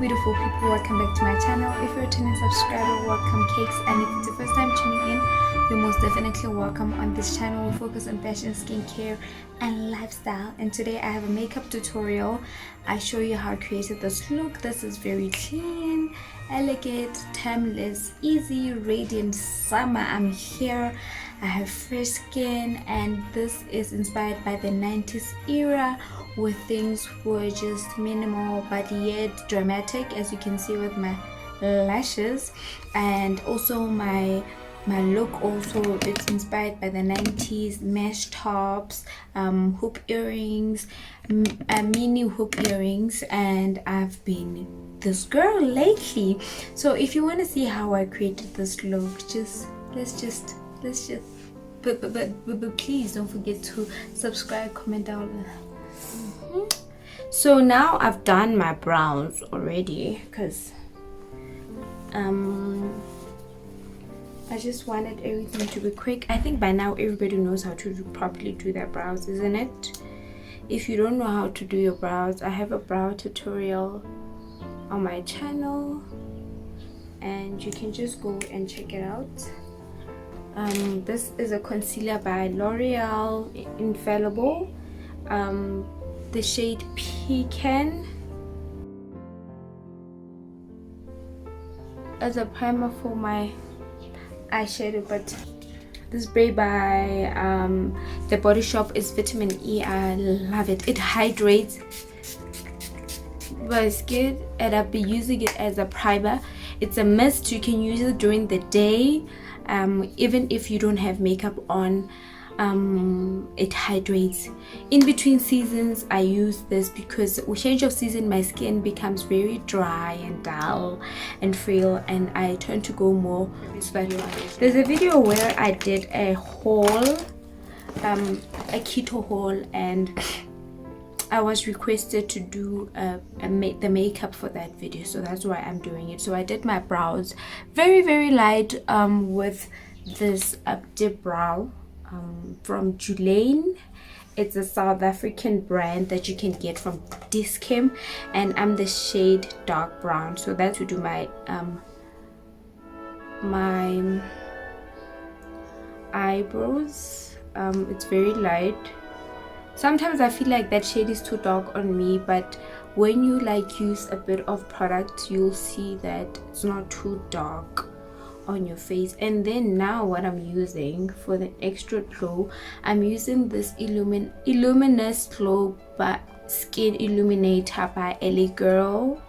beautiful people, welcome back to my channel. If you're a returning subscriber, welcome Cakes, and if it's your first time tuning in, you're most definitely welcome. On this channel we focus on fashion, skincare and lifestyle, and today I have a makeup tutorial. I show you how I created this look. This is very clean, elegant, timeless, easy, radiant summer. I'm here, I have fresh skin, and this is inspired by the 90s era where things were just minimal but yet dramatic, as you can see with my lashes. And also my look also, it's inspired by the 90s mesh tops, hoop earrings, mini hoop earrings, and I've been this girl lately. So if you want to see how I created this look, let's just but please don't forget to subscribe, comment down. So now I've done my brows already because I just wanted everything to be quick. I think by now everybody knows how to properly do their brows, isn't it? If you don't know how to do your brows, I have a brow tutorial on my channel and you can just go and check it out. This is a concealer by L'Oreal Infallible, the shade Pecan, as a primer for my eyeshadow. But this spray by the Body Shop is vitamin E. I love it. It hydrates my skin, and I've been using it as a primer. It's a mist. You can use it during the day, even if you don't have makeup on. It hydrates. In between seasons I use this because with change of season my skin becomes very dry and dull and frail, and I tend to go more. There's a video where I did a haul, a keto haul, and I was requested to do the makeup for that video, so that's why I'm doing it. So I did my brows very light with this dip brow from Julane. It's a South African brand that you can get from Discam, and I'm the shade dark brown. So that's to do my my eyebrows. It's very light. Sometimes I feel like that shade is too dark on me, but when you like use a bit of product, you'll see that it's not too dark on your face. And then now what I'm using for the extra glow, I'm using this Luminous Glow by Skin Illuminator by LA Girl.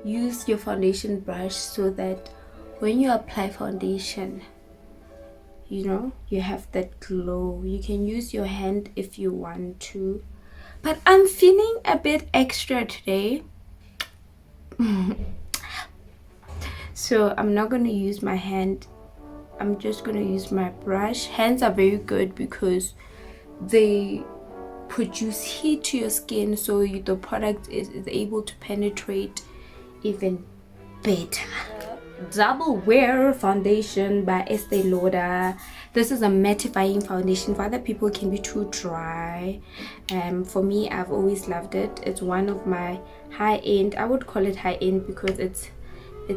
Use your foundation brush so that when you apply foundation, you know, you have that glow. You can use your hand if you want to, but I'm feeling a bit extra today. So I'm not going to use my hand, I'm just going to use my brush. Hands are very good because they produce heat to your skin, so the product is able to penetrate even better. Double Wear foundation by Estee Lauder. This is a mattifying foundation. For other people it can be too dry. For me, I've always loved it. It's one of my high-end, I would call it high-end because it's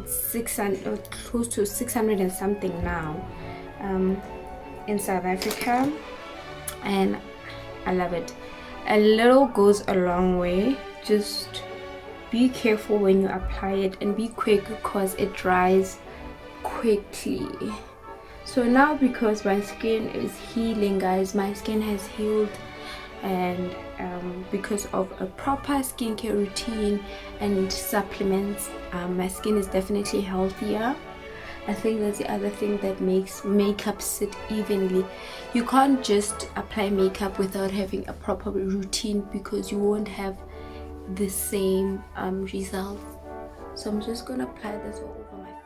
600, close to 600 and something now, in South Africa, and I love it. A little goes a long way. Just be careful when you apply it and be quick because it dries quickly. So now, because my skin is healing, guys, my skin has healed, and because of a proper skincare routine and supplements, my skin is definitely healthier. I think that's the other thing that makes makeup sit evenly. You can't just apply makeup without having a proper routine because you won't have the same results. So I'm just gonna apply this all over my face.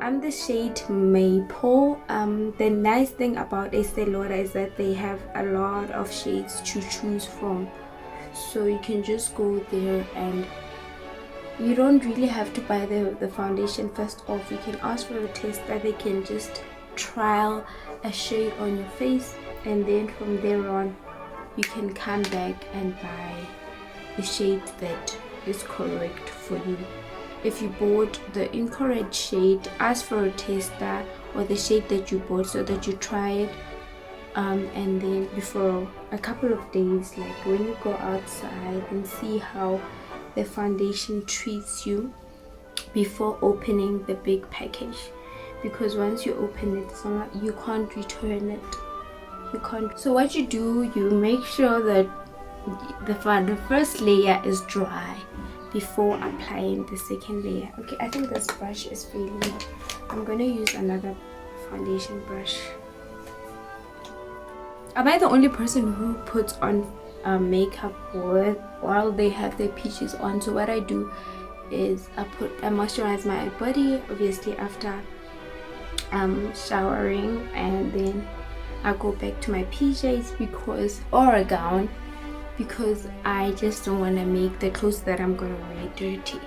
I'm the shade Maple. The nice thing about Estee Lauder is that they have a lot of shades to choose from, so you can just go there and you don't really have to buy the foundation first off. You can ask for a tester. They can just trial a shade on your face, and then from there on you can come back and buy the shade that is correct for you. If you bought the incorrect shade, ask for a tester or the shade that you bought so that you try it, and then before a couple of days, like when you go outside, and see how the foundation treats you before opening the big package, because once you open it, you can't return it. You can't. So what you do, you make sure that the first layer is dry before applying the second layer. Okay, I think this brush is failing me. I'm gonna use another foundation brush. Am I the only person who puts on makeup while they have their peaches on? So what I do is I moisturize my body, obviously after showering, and then I go back to my PJs or a gown, because I just don't want to make the clothes that I'm gonna wear dirty.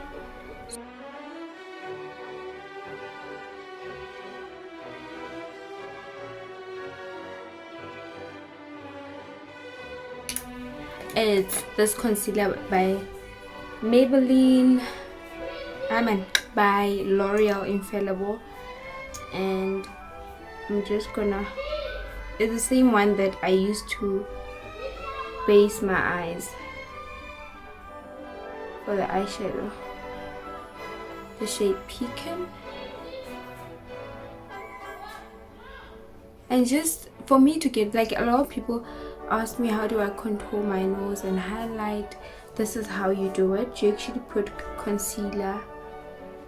It's this concealer by Maybelline, by L'Oreal Infallible, and I'm just gonna, it's the same one that I used to base my eyes for the eyeshadow, the shade Pecan. And just for me to get, like, a lot of people ask me how do I contour my nose and highlight. This is how you do it. You actually put concealer,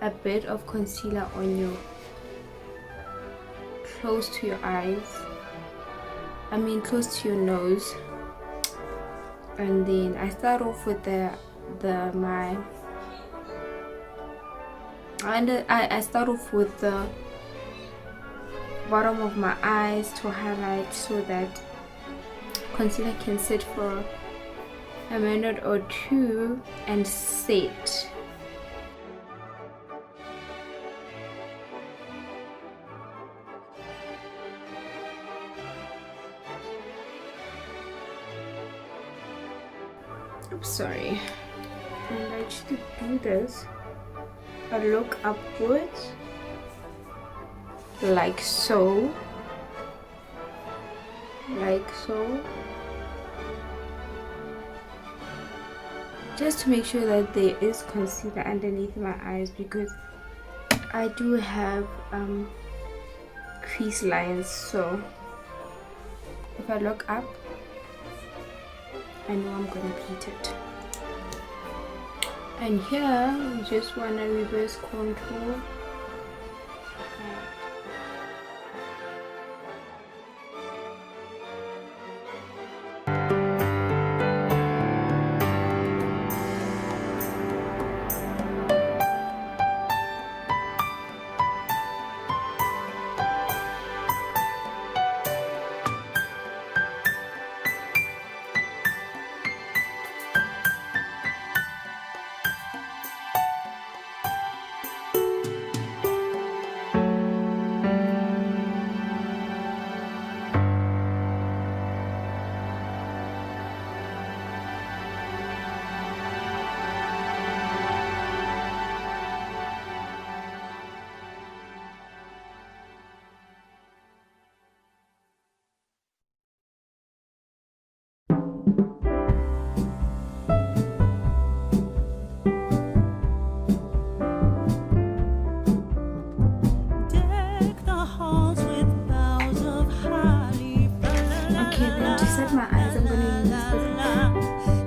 a bit of concealer on your, close to your eyes, close to your nose, and then I start off with I start off with the bottom of my eyes to highlight, so that concealer can sit for a minute or two and set. Oops, sorry. And I actually do this. I look upwards, like so, just to make sure that there is concealer underneath my eyes, because I do have crease lines. So if I look up, I know I'm gonna beat it. And here you just want to reverse contour.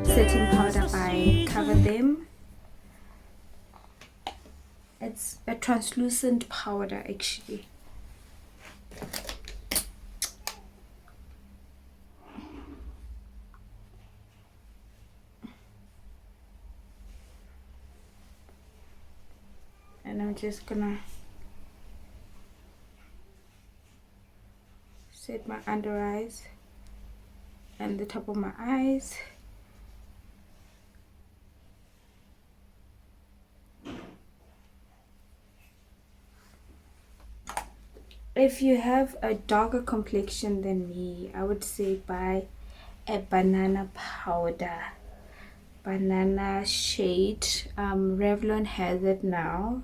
Setting powder by Cover Them. It's a translucent powder actually. And I'm just gonna set my under eyes and the top of my eyes. If you have a darker complexion than me, I would say buy a banana powder, banana shade. Revlon has it now.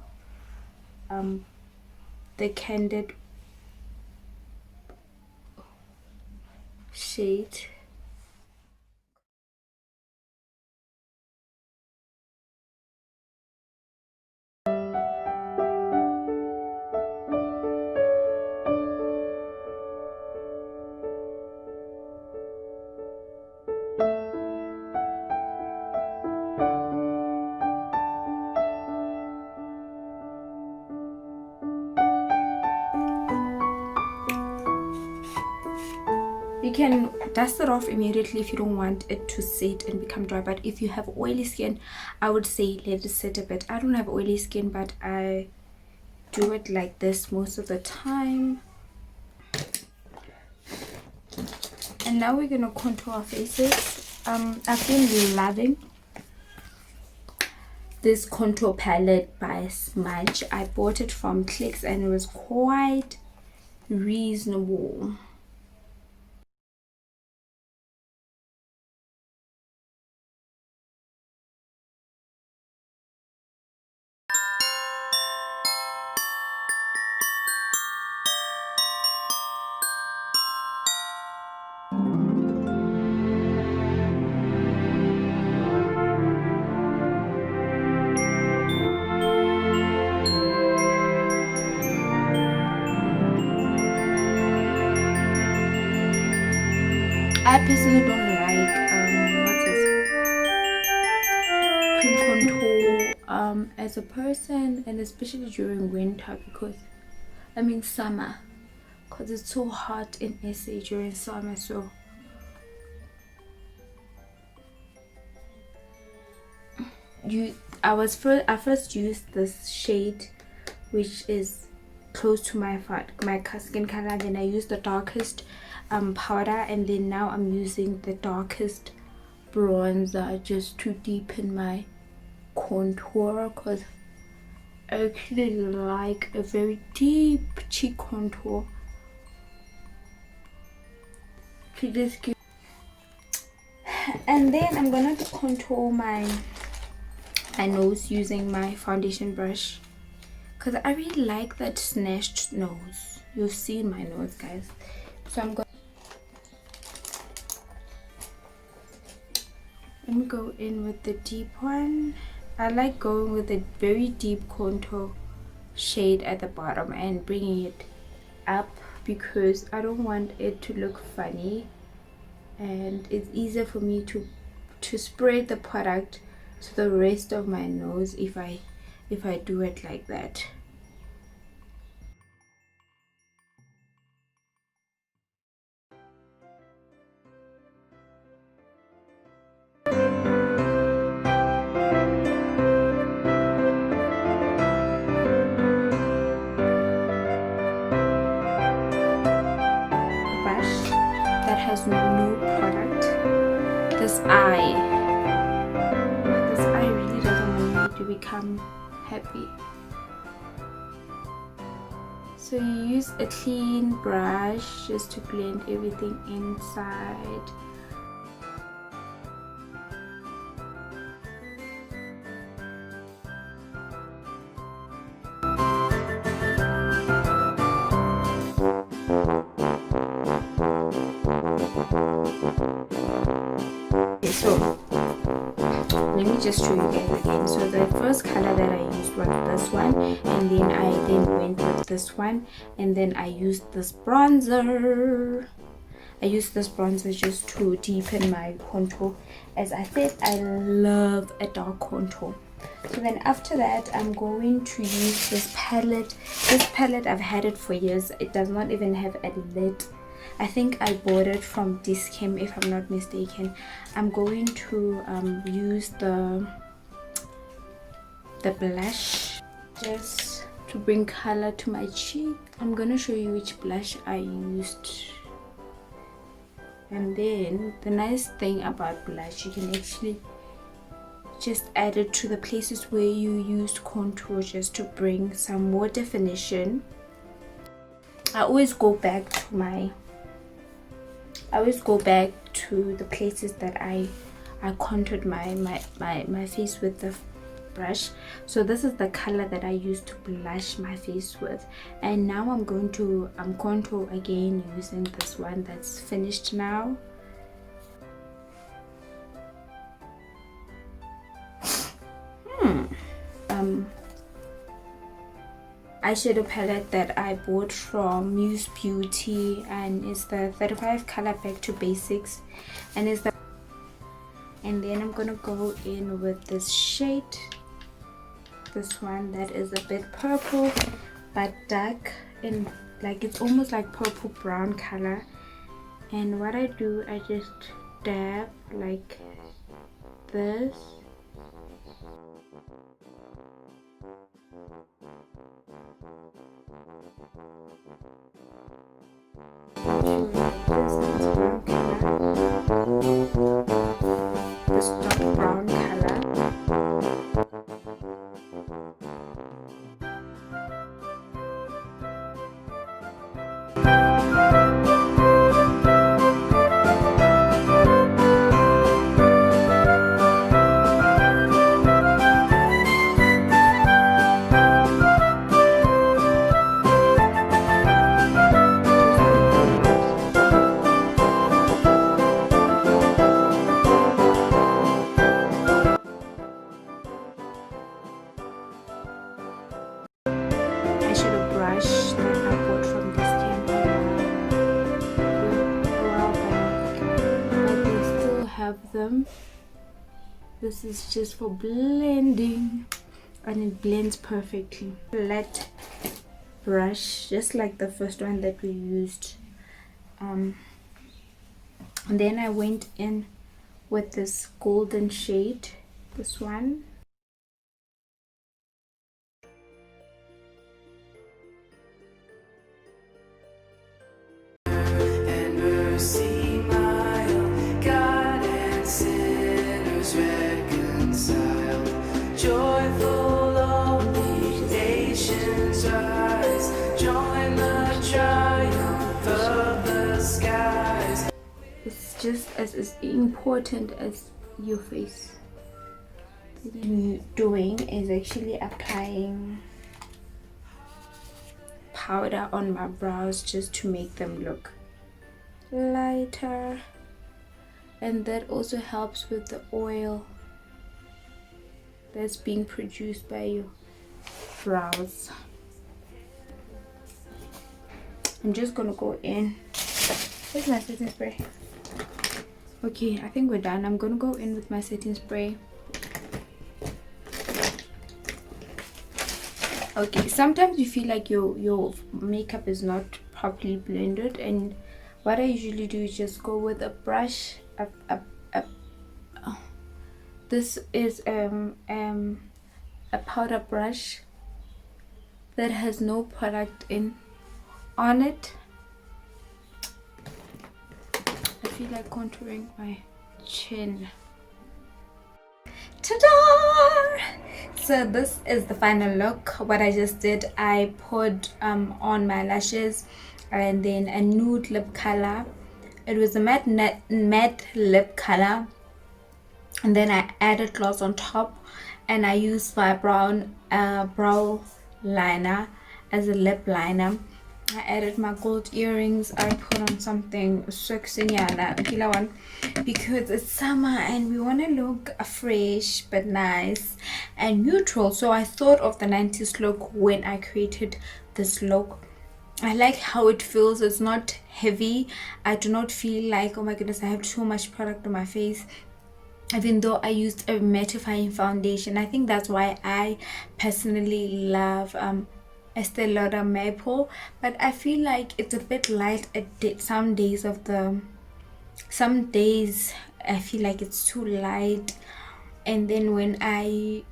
The candid shade. You can dust it off immediately if you don't want it to sit and become dry, but if you have oily skin, I would say let it sit a bit. I don't have oily skin, but I do it like this most of the time. And now we're gonna contour our faces. I've been loving this contour palette by Smudge. I bought it from Kakes and it was quite reasonable. I personally don't like cream contour as a person, and especially during winter, because summer, because it's so hot in SA during summer. So I first used this shade, which is close to my skin color. Then I used the darkest powder, and then now I'm using the darkest bronzer just to deepen my contour, because I actually like a very deep cheek contour. And then I'm gonna contour my nose using my foundation brush, because I really like that snatched nose. You've seen my nose, guys. So let me go in with the deep one. I like going with a very deep contour shade at the bottom and bringing it up, because I don't want it to look funny, and it's easier for me to spread the product to the rest of my nose if I do it like that. Has no product. This eye really doesn't want me to become happy. So you use a clean brush just to blend everything inside. So let me just show you guys again. So the first color that I used was this one, and then I went with this one, and then I used this bronzer. I used this bronzer just to deepen my contour. As I said, I love a dark contour. So then after that, I'm going to use this palette. This palette, I've had it for years. It does not even have a lid. I think I bought it from Discam, if I'm not mistaken. I'm going to use the blush just to bring color to my cheek. I'm gonna show you which blush I used And then the nice thing about blush, you can actually just add it to the places where you used contour just to bring some more definition. I always go back to the places that I contoured my face with the brush. So this is the color that I used to blush my face with, and now I'm going to contour again using this one that's finished now. Eyeshadow palette that I bought from Muse Beauty, and it's the 35 color Back to Basics, and then I'm gonna go in with this shade, this one that is a bit purple but dark, and like it's almost like purple brown color. And what I do, I just dab like this. This dark brown color. Them. This is just for blending, and it blends perfectly. Flat brush, just like the first one that we used. And then I went in with this golden shade, this one. It's just as important as your face. What I'm doing is actually applying powder on my brows just to make them look lighter, and that also helps with the oil that's being produced by your brows. I'm just gonna go in. Where's my setting spray? Okay, I think we're done. I'm gonna go in with my setting spray. Okay, sometimes you feel like your makeup is not properly blended, and what I usually do is just go with a brush. This is a powder brush that has no product on it. I feel like contouring my chin. Ta-da! So this is the final look. What I just did, I put on my lashes and then a nude lip color. It was a matte lip color, and then I added gloss on top, and I used my brown brow liner as a lip liner. I added my gold earrings. I put on something sexy because it's summer and we want to look fresh but nice and neutral. So I thought of the 90s look when I created this look. I like how it feels. It's not heavy. I do not feel like, oh my goodness, I have too much product on my face, even though I used a mattifying foundation. I think that's why I personally love Estee Lauder Maple, but I feel like it's a bit light at some days I feel like it's too light, and then when I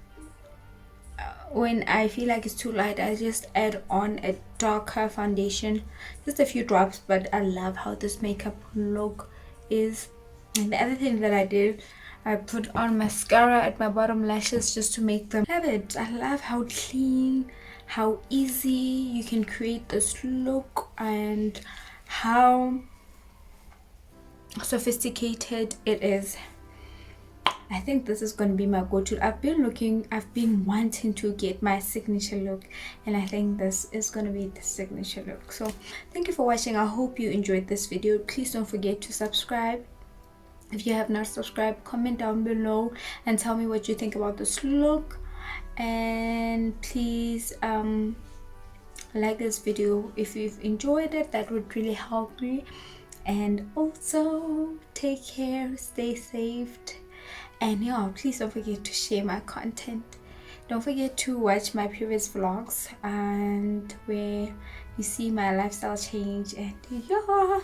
feel like it's too light, I just add on a darker foundation, just a few drops. But I love how this makeup look. is. And the other thing that I did, I put on mascara at my bottom lashes just to make them. I love it. I love how clean, how easy you can create this look, and how sophisticated it is. I think this is going to be my go-to. I've been wanting to get my signature look, and I think this is going to be the signature look. So thank you for watching. I hope you enjoyed this video. Please don't forget to subscribe. If you have not subscribed, comment down below and tell me what you think about this look. And please like this video if you've enjoyed it. That would really help me. And also take care, stay safe, and yeah, please don't forget to share my content. Don't forget to watch my previous vlogs and where you see my lifestyle change. And yeah,